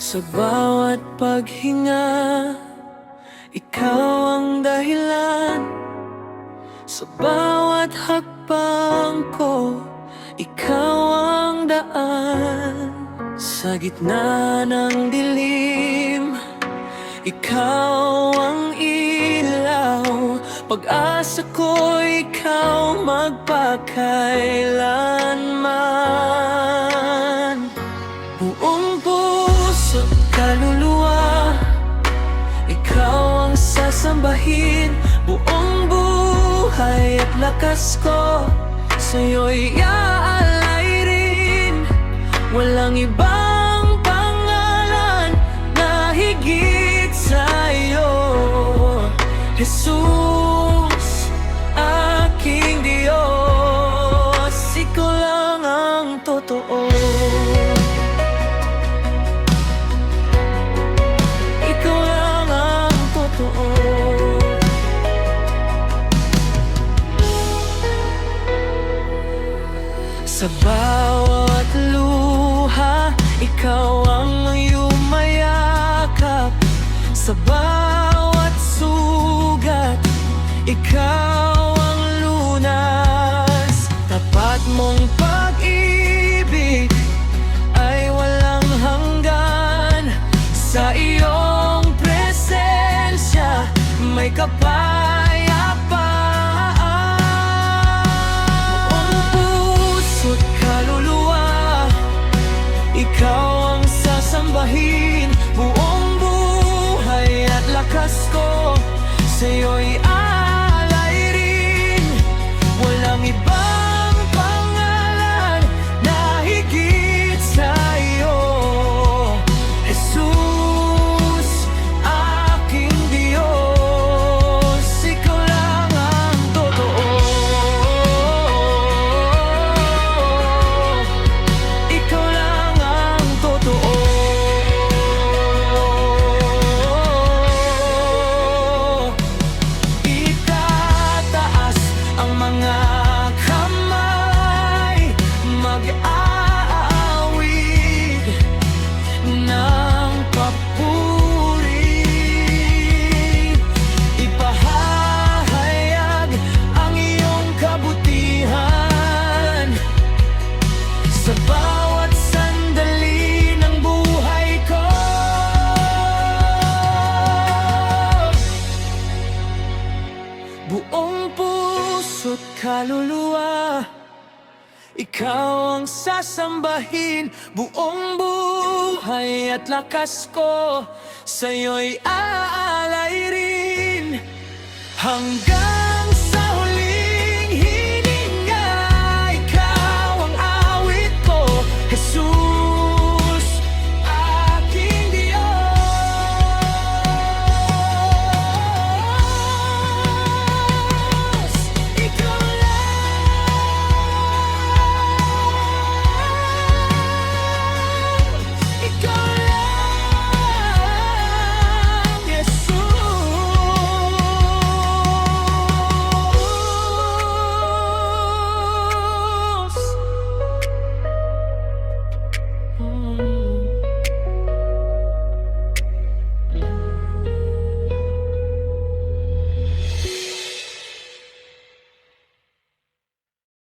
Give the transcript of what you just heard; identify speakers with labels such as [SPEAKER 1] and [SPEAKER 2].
[SPEAKER 1] Sa bawat paghinga, ikaw ang dahilan. Sa bawat hakbang ko, ikaw ang daan. Sa gitna ng dilim, ikaw ang ilaw. Pag-asa ko, ikaw magpakailanman. Buong puso at kaluluwa, ikaw ang sasambahin. Buong buhay at lakas ko, sa'yo'y iaalay rin. Walang ibang pangalan na higit sa'yo, Jesus, aking Diyos. Ikaw lang ang totoo. Ikaw lang ang totoo. Sa bawat luha, ikaw ang yumayakap. Sa bawat sugat, ikaw ang lunas. Tapat mong pag-ibig ay walang hanggan. Sa iyong presensya may kapayapaan. Ikaw ang sasambahin. Buong buhay at lakas ko, sa'yo'y aalay rin. Walang ibang pangalan na higit sa'yo, Jesus, aking Diyos. Ikaw lang ang totoo. Ikaw lang ang totoo. Itataas ang mga kamay, mag-aawit ng papuri. Ipahahayag ang iyong kabutihan sa bawat sandali ng buhay ko. Buong puso't kaluluwa, ikaw ang sasambahin. Buong buhay at lakas ko, sa'yo'y aalay rin. Hanggang